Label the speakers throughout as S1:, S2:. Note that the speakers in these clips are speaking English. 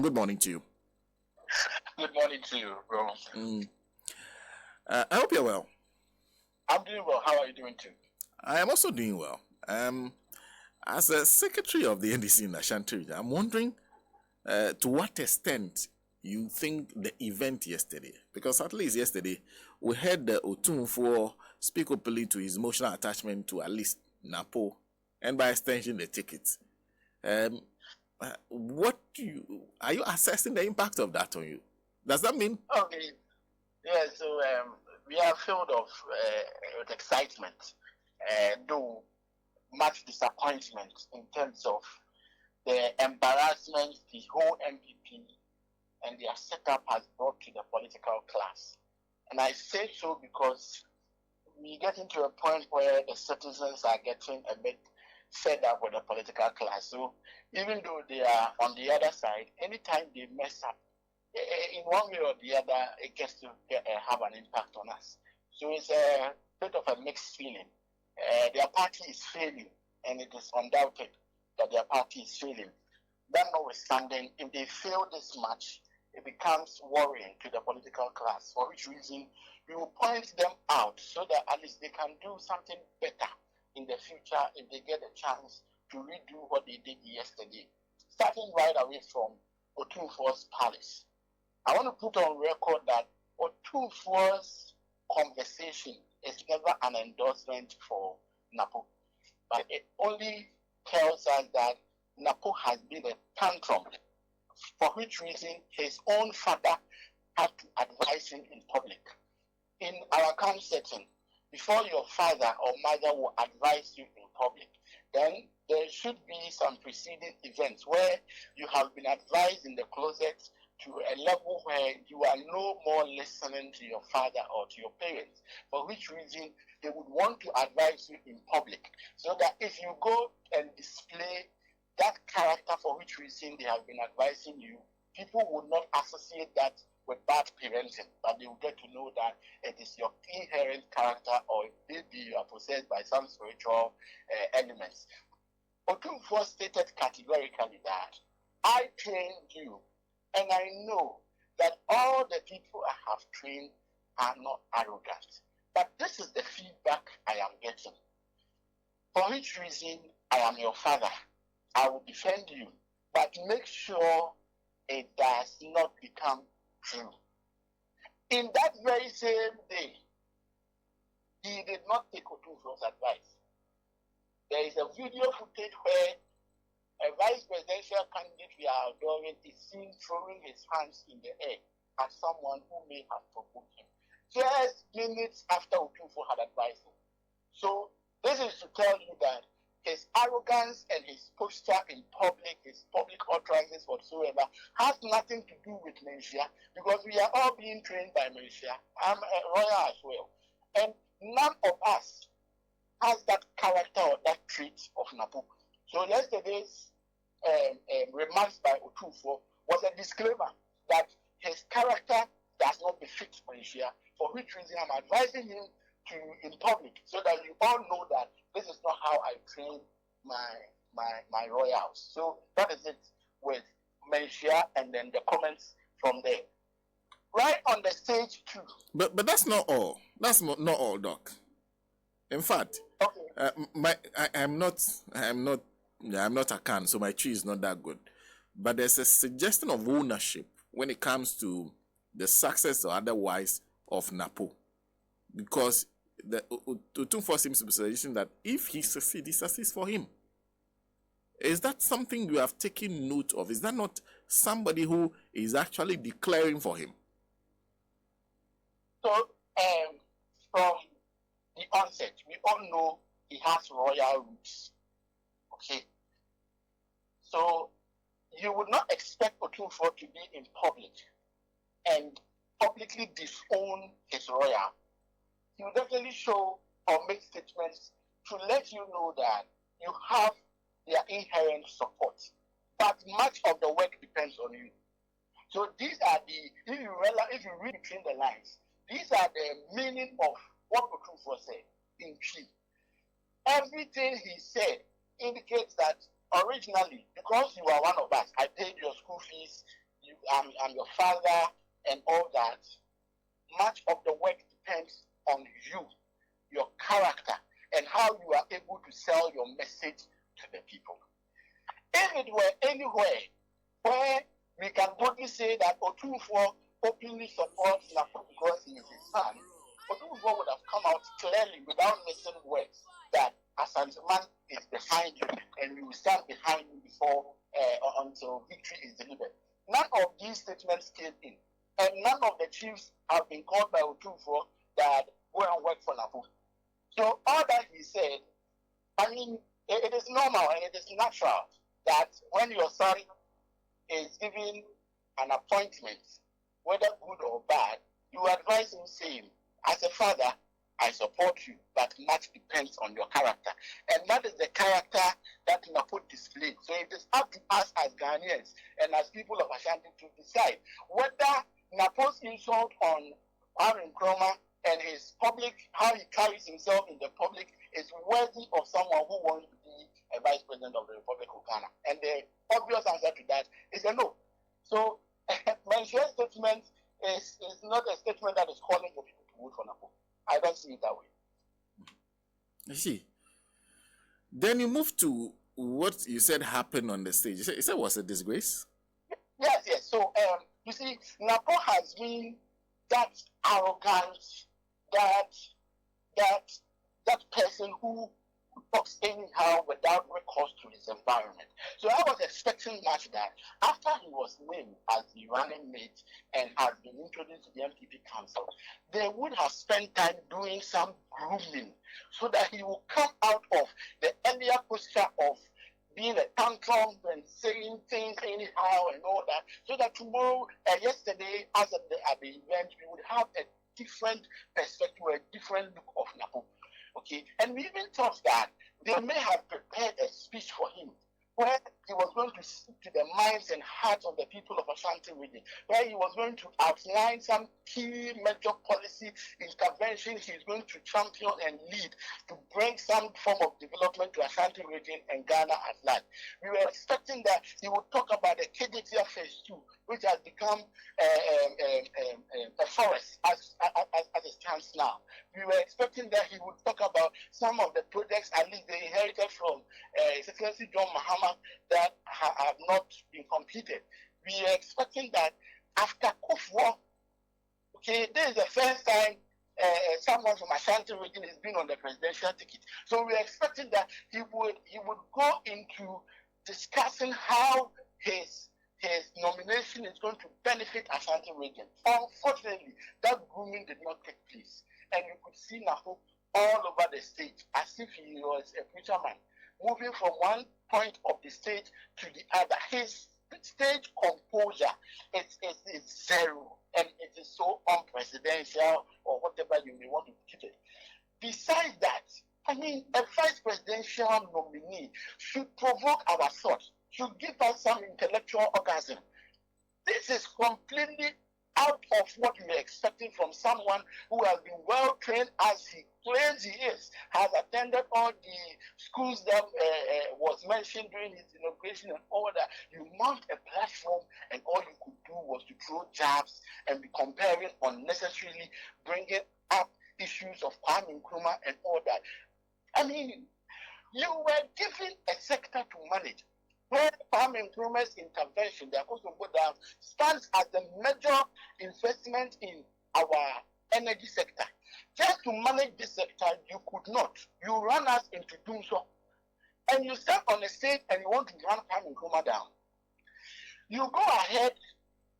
S1: Good morning to you.
S2: Good morning to you, bro.
S1: I hope you're well.
S2: I'm doing well. How are you doing too?
S1: I am also doing well. As a secretary of the Ndc Ashanti Reg, I'm wondering to what extent you think the event yesterday, because at least yesterday we heard the Otumfuo speak openly to his emotional attachment to at least Napo and by extension the tickets. What are you assessing the impact of that on you? Does that mean?
S2: Okay. Yeah, so we are filled with excitement, though much disappointment in terms of the embarrassment the whole MPP and their setup has brought to the political class. And I say so because we get into a point where the citizens are getting a bit fed up with the political class. So even though they are on the other side, anytime they mess up, in one way or the other, it gets to have an impact on us. So it's a bit of a mixed feeling. Their party is failing, and it is undoubted that their party is failing. That notwithstanding, if they fail this much, it becomes worrying to the political class, for which reason we will point them out so that at least they can do something better in the future if they get a chance to redo what they did yesterday. Starting right away from Otumfuo's palace. I want to put on record that Otumfuo's conversation is never an endorsement for Napo, but it only tells us that Napo has been a tantrum, for which reason his own father had to advise him in public. In our camp setting, before your father or mother will advise you in public, then there should be some preceding events where you have been advised in the closet to a level where you are no more listening to your father or to your parents, for which reason they would want to advise you in public, so that if you go and display that character for which reason they have been advising you, people will not associate that with bad parenting, but they will get to know that it is your inherent character, or maybe you are possessed by some spiritual elements. Otumfuo stated categorically that I trained you, and I know that all the people I have trained are not arrogant. But this is the feedback I am getting. For which reason I am your father. I will defend you, but make sure it does not become true. In that very same day, he did not take Otumfuo's advice. There is a video footage where a vice presidential candidate we are adoring is seen throwing his hands in the air at someone who may have provoked him, just minutes after Otumfuo had advised him. So this is to tell you that his arrogance and his posture in public, his public utterances whatsoever, has nothing to do with Menchia, because we are all being trained by Menchia. I'm a royal as well. And none of us has that character or that trait of Napo. So yesterday's remarks by Otumfuo was a disclaimer that his character does not befit Menchia, for which reason I'm advising him to in public, so that you all know that this is not how I train my royals. So that is it with Menchia, and then the comments from there. Right on the stage too.
S1: But that's not all. That's not all, Doc. In fact,
S2: okay.
S1: I'm not a can, so my tree is not that good. But there's a suggestion of ownership when it comes to the success or otherwise of Napo, because the Otumfuo seems to be suggesting that if he succeeds for him. Is that something you have taken note of? Is that not somebody who is actually declaring for him?
S2: So, from the onset, we all know he has royal roots. Okay. So, you would not expect Otumfuo to be in public and publicly disown his royal. He will definitely show or make statements to let you know that you have their inherent support. But much of the work depends on you. So these are if you read between the lines, these are the meaning of what Otumfuo said in P. Everything he said indicates that originally, because you are one of us, I paid your school fees, I'm your father and all that, much of the work depends on you, your character, and how you are able to sell your message to the people. If it were anywhere where we can boldly say that Otunfo openly supports Napo because he is his son, Otunfo would have come out clearly without missing words that Asanteman is behind you and we will stand behind you before until victory is delivered. None of these statements came in, and none of the chiefs have been called by Otunfo that go and work for Napo. So all that he said, I mean, it is normal and it is natural that when your son is given an appointment, whether good or bad, you advise him saying, as a father, I support you, but much depends on your character. And that is the character that Napo displayed. So it is up to us as Ghanaians and as people of Ashanti to decide whether Napo's insult on Kwame Nkrumah and his public, how he carries himself in the public, is worthy of someone who wants to be a vice president of the Republic of Ghana. And the obvious answer to that is a no. So my share statement is not a statement that is calling for people to vote for Napo. I don't see it that way.
S1: I see. Then you move to what you said happened on the stage. You said it was a disgrace?
S2: Yes. So, you see, Napo has been that arrogant, that person who talks anyhow without recourse to his environment. So I was expecting much that after he was named as the running mate and has been introduced to the MPP council, they would have spent time doing some grooming so that he will come out of the earlier posture of being a tantrum and saying things anyhow and all that, so that tomorrow, yesterday, as at the event, we would have a different perspective, a different look of Napo. Okay, and we even thought that they may have prepared a speech for him where he was going to speak to the minds and hearts of the people of Ashanti region, where he was going to outline some key major policy intervention he's going to champion and lead to bring some form of development to Ashanti region and Ghana at large. We were expecting that he would talk about the KDTR phase 2, which has become a forest as it stands now. We were expecting that he would talk about some of the projects, at least they inherited from His Excellency John Mahama, that have not been completed. We are expecting that after Kufuor, okay, this is the first time someone from Ashanti region has been on the presidential ticket. So we are expecting that he would go into discussing how his nomination is going to benefit Ashanti region. Unfortunately, that grooming did not take place. And you could see Napo all over the stage as if he was a preacher man, moving from one point of the stage to the other. His stage composure is zero, and it is so unpresidential, or whatever you may want to keep it. Besides that, I mean, a vice presidential nominee should provoke our thought, should give us some intellectual orgasm. This is completely out of what we are expecting from someone who has been well trained as he claims he is, has attended all the schools that was mentioned during his inauguration and all that. You mount a platform and all you could do was to throw jabs and be comparing unnecessarily, bringing up issues of Kwame Nkrumah and all that. I mean, you were given a sector to manage where Kwame Nkrumah's intervention, the Akoso Dam, stands as the major investment in our energy sector. Just to manage this sector, you could not. You run us into doing so. And you stand on the stage and you want to run Kwame Nkrumah down. You go ahead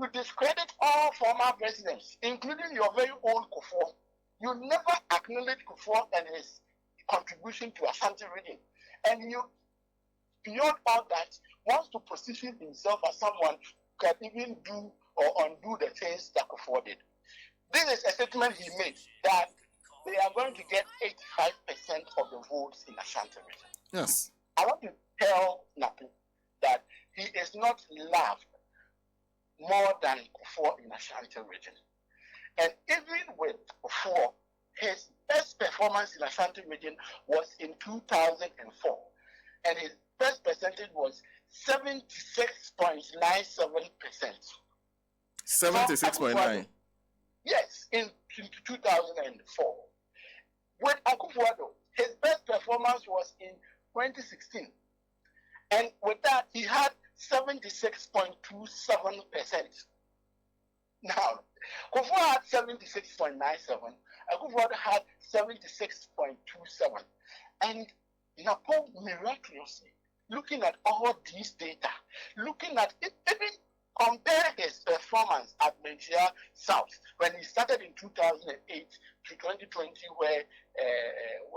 S2: to discredit all former presidents, including your very own Kufuor. You never acknowledge Kufuor and his contribution to Ashanti region. And you, beyond all that, wants to position himself as someone who can even do or undo the things that Kufuor did. This is a statement he made that they are going to get 85% of the votes in Ashanti region.
S1: Yes.
S2: I want to tell Napo that he is not loved more than Kufuor in Ashanti region. And even with Kufuor, his best performance in Ashanti region was in 2004. And his best percentage was 76.97%.
S1: 76.9.
S2: Yes, in 2004. With Akufo-Addo, his best performance was in 2016. And with that, he had 76.27%. Now, Akufo had 76.97. Akufo-Addo had 76.27. And Napo miraculously, looking at all these data, looking at it, even compare his performance at Nigeria South when he started in 2008 to 2020,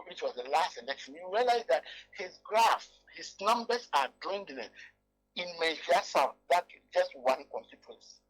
S2: which was the last election. You realize that his graph, his numbers are dwindling in Nigeria South. That is just one constituency.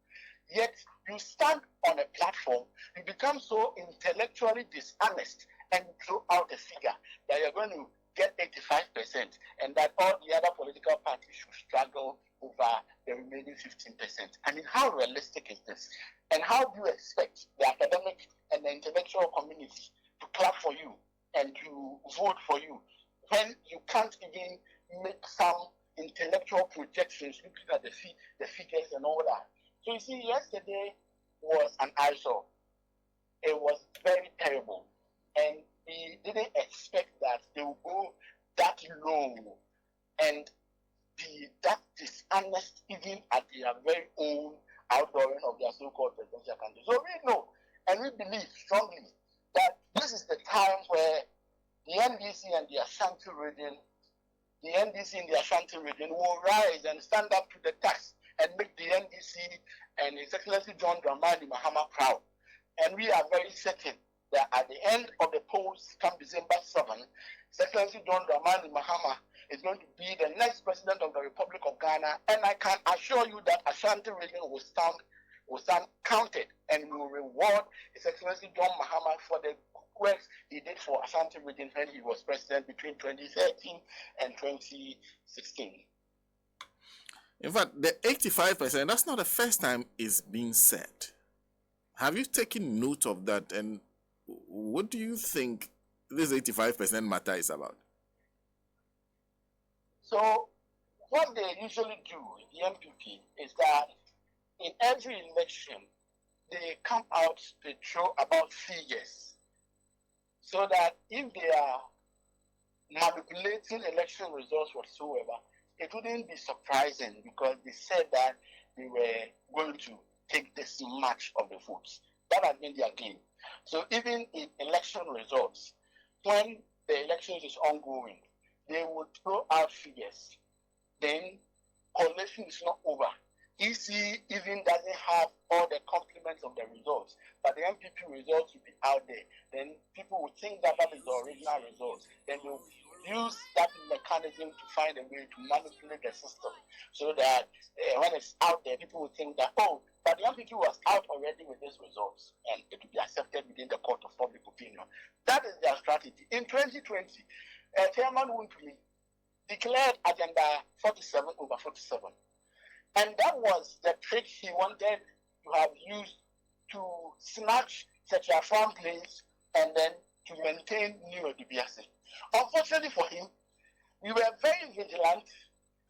S2: Yet you stand on a platform, you become so intellectually dishonest and throw out a figure that you're going to get 85%, and that all the other political parties should struggle over the remaining 15%. I mean, how realistic is this? And how do you expect the academic and the intellectual community to clap for you and to vote for you when you can't even make some intellectual projections looking at the figures and all that? So you see, yesterday was an eyesore. It was very terrible. And we didn't expect that they would go that low and be that dishonest even at their very own outdooring of their so-called presidential candidates. So we know and we believe strongly that this is the time where the Ndc and the Ashanti region, will rise and stand up to the task and make the Ndc and His Excellency John Dramani Mahama proud. And we are very certain that at the end of the polls come December 7, His Excellency John Dramani Mahama is going to be the next president of the Republic of Ghana, and I can assure you that Ashanti region will stand counted and will reward His Excellency John Mahama for the works he did for Ashanti region when he was president between 2013 and 2016.
S1: In fact, the 85%, that's not the first time it's been said. Have you taken note of that, and what do you think this 85% matter is about?
S2: So, what they usually do, the MPP, is that in every election, they come out to throw about figures so that if they are manipulating election results whatsoever, it wouldn't be surprising because they said that they were going to take this much of the votes. That has been their claim. So even in election results, when the election is ongoing, they would throw out figures. Then collation is not over. EC even doesn't have all the complements of the results, but the MPP results will be out there. Then people will think that that is the original results. Then they will use that mechanism to find a way to manipulate the system so that when it's out there, people will think that, oh, but the MPP was out already with these results and it will be accepted within the court of public opinion. That is their strategy. In 2020, Chairman Wuntumi declared agenda 47 over 47. And that was the trick he wanted to have used to snatch such a farm place and then to maintain New DBS. Unfortunately for him, we were very vigilant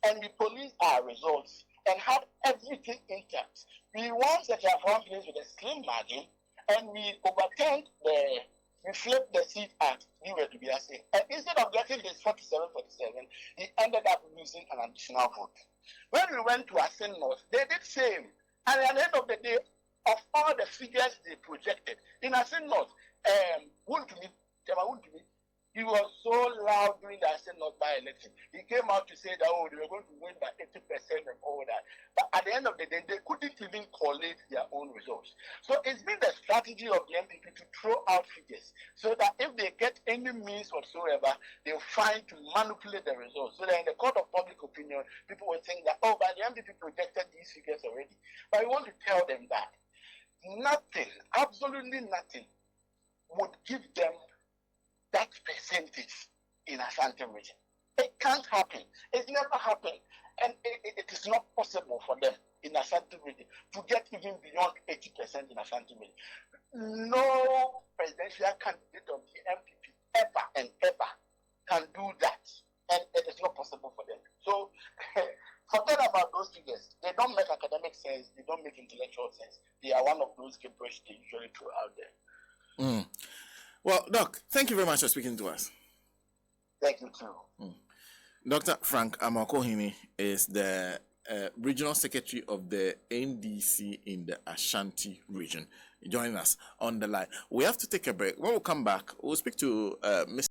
S2: and we policed our results and had everything intact. We won such a farm place with a slim margin and we flipped the seat at New DBS. And instead of getting his 47-47, he ended up losing an additional vote. When we went to Asin North, they did same. And at the end of the day, of all the figures they projected, in Asin North, Wuntumi, he was so loud during the Asin North by-election. He came out to say that, oh, they were going to win by 80% and all that. But at the end of the day, they couldn't even collate their own results. So it's been the strategy of the MPP to throw out figures so that if they get any means whatsoever, they'll find to manipulate the results. So that in the court of public opinion, people will think that, oh, but the MPP projected these figures already. But we want to tell them that nothing, absolutely nothing, would give them that percentage in Ashanti region. It can't happen. It's never happened. And it is not possible for them in Ashanti region to get even beyond 80% in Ashanti region. No presidential candidate of the MPP ever and ever can do that. And it is not possible for them. So Forget about those figures. They don't make academic sense. They don't make intellectual sense. They are one of those gibberish they usually throw out there.
S1: Well, Doc, thank you very much for speaking to us.
S2: Thank you too.
S1: Dr. Frank Amoakohene is the Regional Secretary of the NDC in the Ashanti region, joining us on the line. We have to take a break. When we come back, we'll speak to Mr.